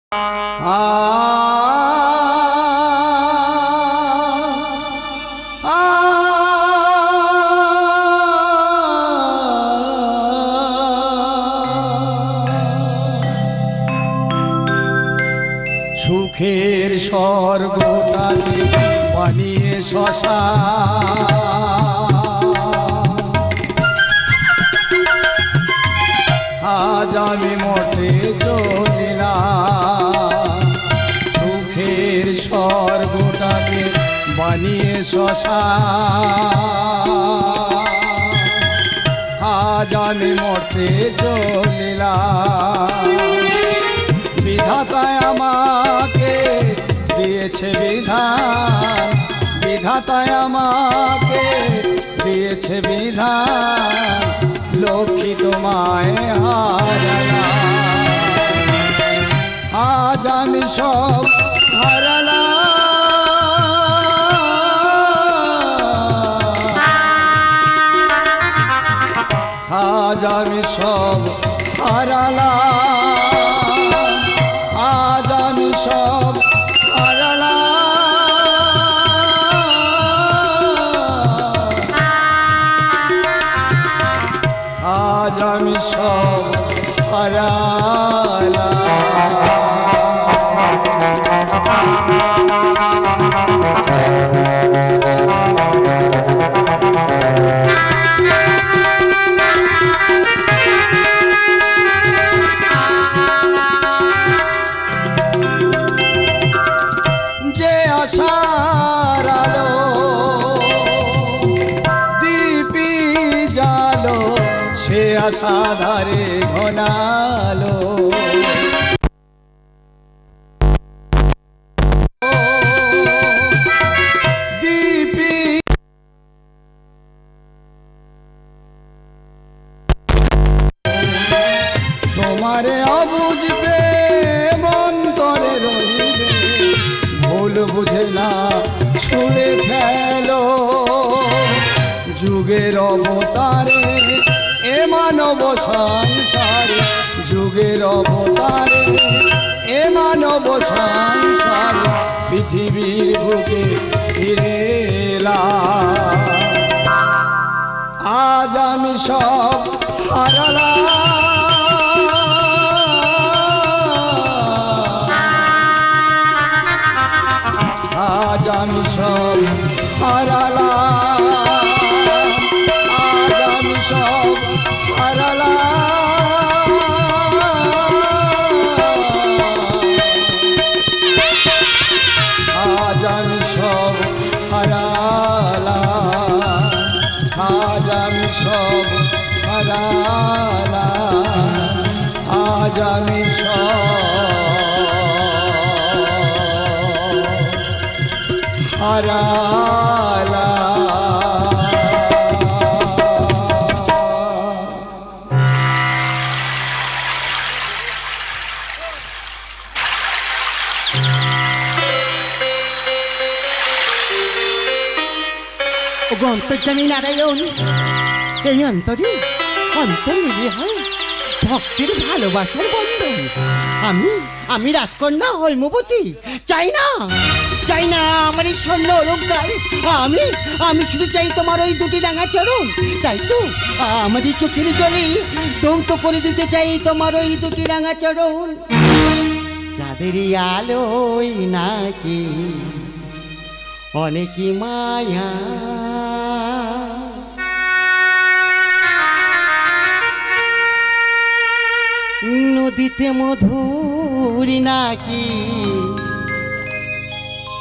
সুখের স্বর্গটাকে বানিয়ে শ্মশান, আজ আমি মরতে চলিলাম। সুখের স্বর্গটাকে বানিয়ে শ্মশান, আজ আমি মরতে চলিলাম। বিধাতায় আমাকে দিয়েছে বিধান, বিধাতায় আমাকে দিয়েছে বিধান, লক্ষ্মী তোমায় হারালাম। আজ আমি সব হারালাম, আজ আমি সব হারালাম, আজ আমি সব হারালাম, আজ আমি সব হারালাম। যে আশার আলো দীপি জালো, সে আশা ধারে ঘনালো। দীপি তোমারে অবুঝ প্রেম অন্তরে রহিবে, ভুল বুঝে না ছুঁড়ে ফেলো। যুগের অবতারে এ মানব সংসারে, যুগের অবতারে এ মানব সংসারে, পৃথিবীর বুকে ফিরে এলাম। আজ আমি সব হারালাম, আজ আমি সব হারালাম, আজ আমি সব হারালাম, আজ আমি সব হারালাম, আজ আমি সব হারালাম, আজ আমি সব হারালাম। অন্তর্যামী নারায়ণ, এই অন্তরে অন্তর মিলিয়ে হয় ভক্তের ভালোবাসার বন্ধন। আমি রাজকন্যা হৈমবতী চাই না, চাই না আমার এই স্বর্ণ অলঙ্কার। আমি শুধু চাই তোমার ওই দুটি রাঙা চরণ। তাই তো আমাদের চোখের জলে দন্ত করে দিতে চাই তোমার ওই দুটি রাঙা চরণ। যাদেরই আলোয় নাকি অনেকই মায়া, নদীতে মধুর নাকি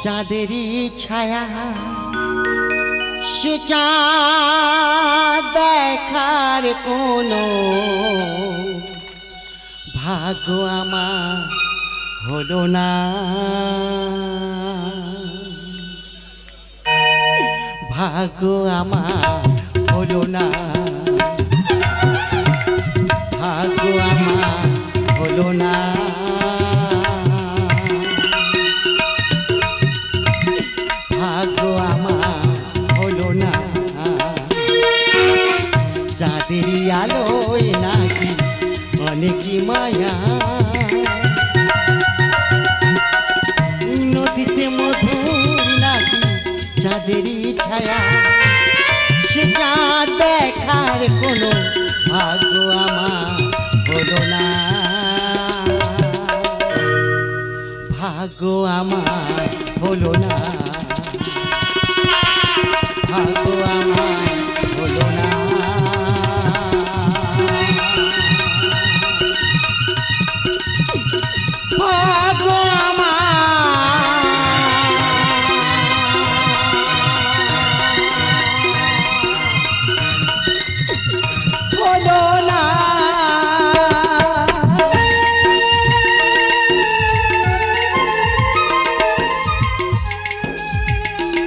চাঁদেরই ছায়া, সে চাঁদ দেখার কোনো ভাগ্য আমার হলো না। ভাগ্য আমার হলো না, ভাগ্য আমার হলো না, ভাগ্য আমার হলো না। চাঁদেরই আলোয় নাকি অনেকই মায়া, ভাগ্য আমার হলো না, ভাগ্য আমার হলো না, ভাগ্য আমার হলো না। ভাগ্য হলো না।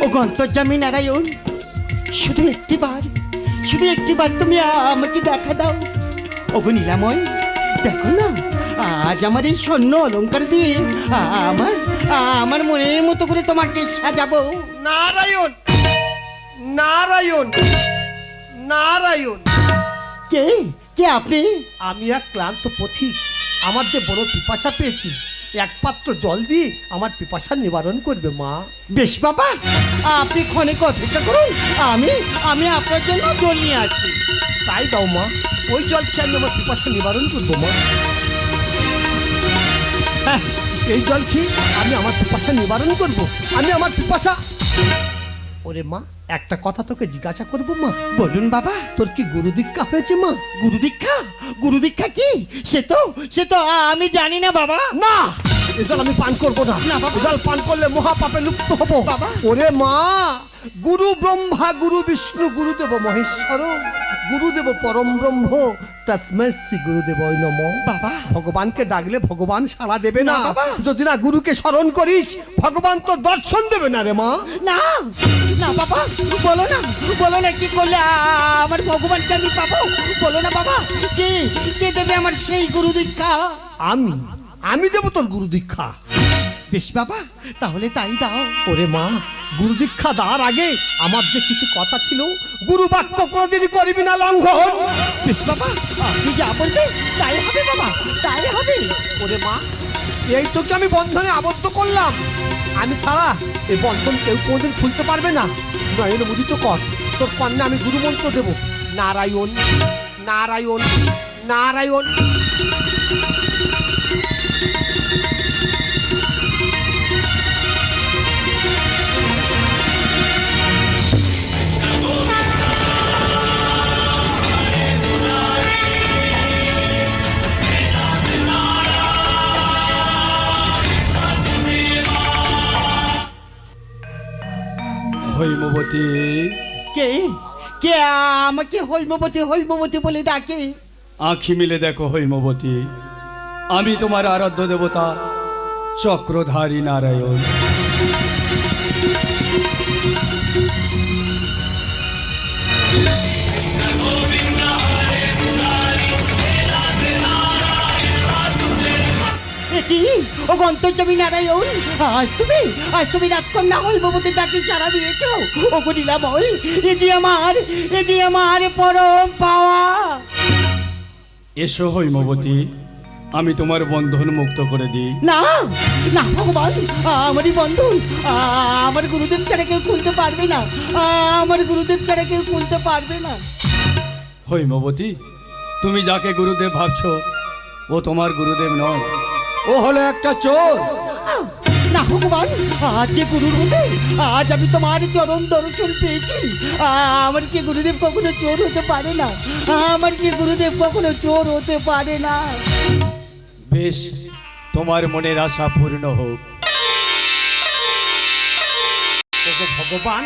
ও অন্তর্যামী নারায়ণ, শুধু একটিবার তুমি আমাকে দেখা দাও। ওগো নীলাময়, দেখো না, আজ আমার এই স্বর্ণ অলংকার দিয়ে আমার আমার মনের মতো করে তোমাকে সাজাবো। নারায়ণ, নারায়ণ, নারায়ণ। কে কে আপনি? আমি এক ক্লান্ত পথিক। আমার যে বড় পিপাসা পেয়েছি, একপাত্র জল দিয়ে আমার পিপাসা নিবারণ করবে মা। বেশ বাবা, আপনি ক্ষণিক অপেক্ষা করুন, আমি আপনার জন্য জল নিয়ে আসছি। তাই দাও মা, ওই জল খেয়ে আমি আমার পিপাসা নিবারণ করবো মা। হ্যাঁ, এই জল খেয়ে আমি আমার পিপাসা নিবারণ করব। আমি আমার পিপাসা। ওরে মা, একটা কথা তোকে জিজ্ঞাসা করবো মা। বলুন বাবা। তোর কি গুরু দীক্ষা হয়েছে মা? গুরু দীক্ষা কি? সে তো আমি জানি না বাবা। না, এ জল আমি পান করবো না। না বাবা। এ জল পান করলে মহাপাপে লিপ্ত হবো বাবা। ওরে মা, গুরু ব্রহ্মা, গুরু বিষ্ণু, গুরুদেব মহেশ্বর, গুরুদেব পরম ব্রহ্ম, তস্মৈ শ্রী গুরুদেব নমঃ। বাবা। ভগবানকে ডাকলে ভগবান সাড়া দেবে না। না বাবা। যদি না গুরুকে স্মরণ করিস, ভগবান তো দর্শন দেবে না রে মা। না না বাবা, বলো না কি করলে আমার ভগবানকে আমি পাবো? বলো না বাবা, কে দেবে আমার সেই গুরু দীক্ষা? আমি দেবো তোর গুরু দীক্ষা। বেশ বাবা, তাহলে তাই দাও। ওরে মা, গুরু দীক্ষা দেওয়ার আগে আমার যে কিছু কথা ছিল, গুরু বাক্য কোনোদিনই করবি না লঙ্ঘন। বেশ বাবা, আপনি যা বলবেন তাই হবে বাবা, তাই হবে। ওরে মা, এই তোকে আমি বন্ধনে আবদ্ধ করলাম। আমি ছাড়া এই বন্ধন কেউ কোনোদিন খুলতে পারবে না। নয়ন মুদিত কর, তোর কন্যা আমি গুরু মন্ত্র দেব। নারায়ণ, নারায়ণ, নারায়ণ। হৈমবতী, কে কে আমাকে হৈমবতী বলে ডাকে? আঁখি মিলে দেখো হৈমবতী, আমি তোমার আরাধ্য দেবতা চক্রধারী নারায়ণ। কি ও অন্তর্যামী নারায়ণ, আজ তুমি রাজকন্যা হৈমবতীর ডাকে সাড়া দিয়েছো। ও নীলাময়, এ যে আমার পরম পাওয়া। এসো হৈমবতী, আমি তোমার বন্ধন মুক্ত করে দিই। না না ভগবান, আমারই বন্ধন আমার গুরুদেব ছাড়া কেউ খুলতে পারবে না, আমার গুরুদেব ছাড়া কেউ খুলতে পারবে না। হৈমবতী, তুমি যাকে গুরুদেব ভাবছো ও তোমার গুরুদেব নয়, ও হলো একটা চোর। না ভগবান, আজ যে গুরুর হতে আজ আমি তোমার চরণ দর্শন পেয়েছি, আমার কি গুরুদেব কখনো চোর হতে পারে না, আমার কি গুরুদেব কখনো চোর হতে পারে না। বেশ, তোমার মনের আশা পূর্ণ হোক। ওগো ভগবান,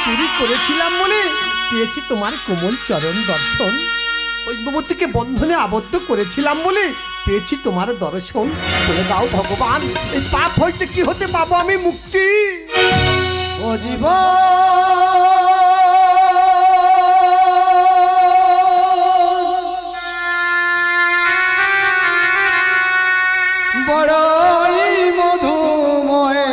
চুরি করেছিলাম বলে পেয়েছি তোমার কোমল চরণ দর্শন। হৈমবতীকে বন্ধনে আবদ্ধ করেছিলাম বলে পেয়েছি তোমার দর্শন। বলে দাও ভগবান, এই পাপ হইতে কি হতে পাবো আমি মুক্তি? ও জীবন, বড়ই মধুময়,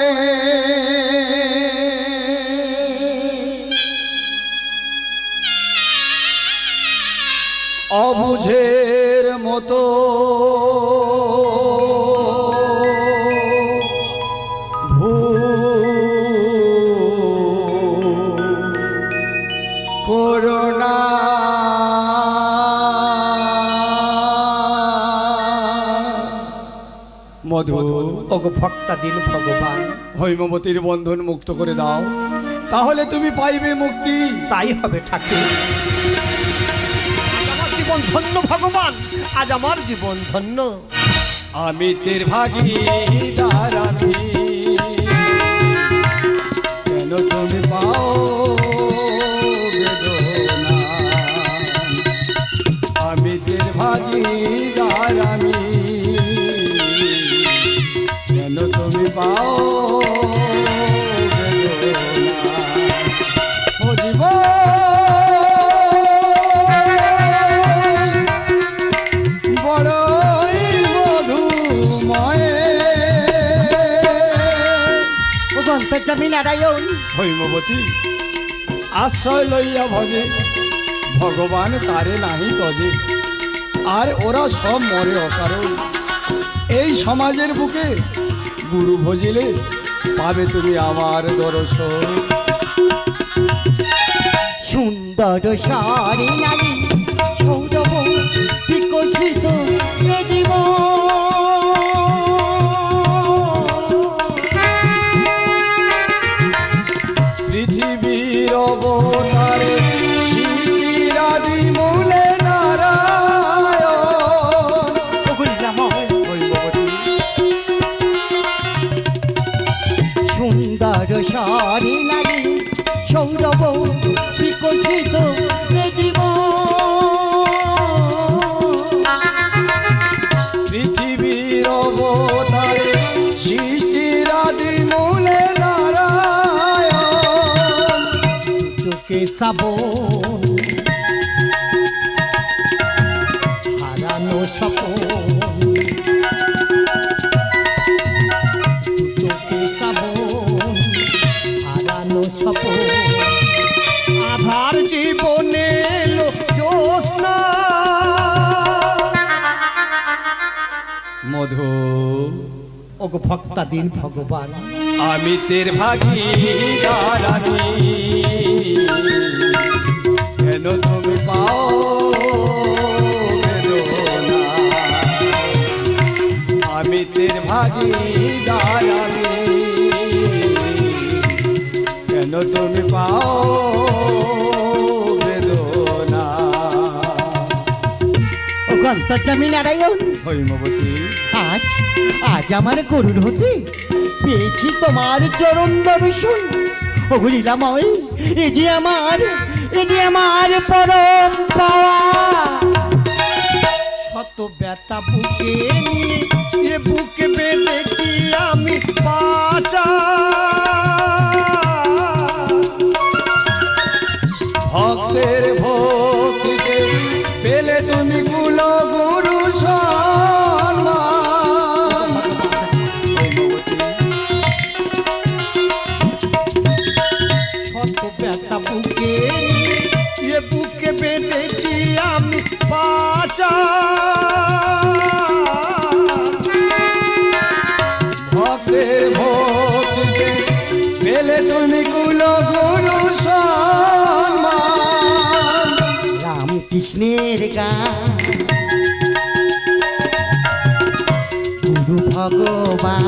অবুঝের মতো করুণা মধু ওগো ভক্তাধীন ভগবান, হৈমবতীর বন্ধন মুক্ত করে দাও, তাহলে তুমি পাইবে মুক্তি। তাই হবে ঠাকুর। আজ আমার জীবন ধন্য ভগবান, আজ আমার জীবন ধন্য। আমি তের ভাগীদার আমি, কেন তুমি পাও বেদনা? আমি তের ভাগীদার আমি, কেন তুমি পাও বেদনা? ও জীবন বড়ই মধুময়। ও গন্তর্যামী নারায়ণ, হৈমবতী আশ্রয় লইয়া ভজে, ভগবান তারে নাহি তজে, আর ওরা সব মরে অকারণ। এই সমাজের বুকে গুরু ভজিলে পাবে তুমি আমার দর্শন। সুন্দর সারি নারী সৌরভ বিকশিত এ জীবন। পৃথিবীর অবতারে শিরাদি মূলে নারায়ণ। হৈমবতী সুন্দর সারি নারী সৌরভ বিকশিত এ জীবন। পৃথিবীর অবতারে সৃষ্টিরাদি মূলে নারায়ণ। চোখে শ্রাবণ হারানো স্বপন, চোখে শ্রাবণ হারানো স্বপন। আধার জীবনে এলো জ্যোৎস্না। মধু ওগো ভক্তাধীন ভগবান, আমি তের ভাগীদার আমি, কেন তুমি পাও বেদনা? আমি তের ভাগীদার আমি, কেন তুমি পাও বেদনা? ও গন্তর্যামী নারায়ণ, হৈমবতী আজ আজ আমার গরুর হতে পেয়েছি তোমার চরণ দর্শন। ও লীলাময়, এ যে আমার পরম পাওয়া। শত ব্যথা বুকে নিয়ে এ বুকে বেঁধেছি আমি পাশা। ভক্তের ভক্তিতে পেলে তুমি কুল গুরু সম্মান। শত ব্যথা বুকে নিয়ে এ বুকে বেঁধেছি আমি পাশা। ভক্তের ভক্তিতে পেলে তুমি কুল গুরু সম্মান। রামকৃষ্ণের গান গুরু ভগবান,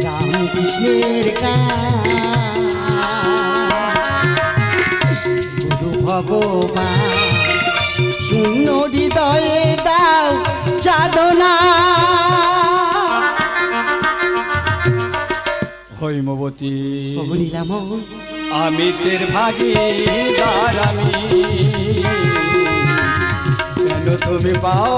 রামকৃষ্ণের গান গুরু ভগবান। শূন্য হৃদয়ে দাও সাধনা। হৈমবতী লীলাময়, আমি তের ভাগীদার আমি, কেন তুমি পাও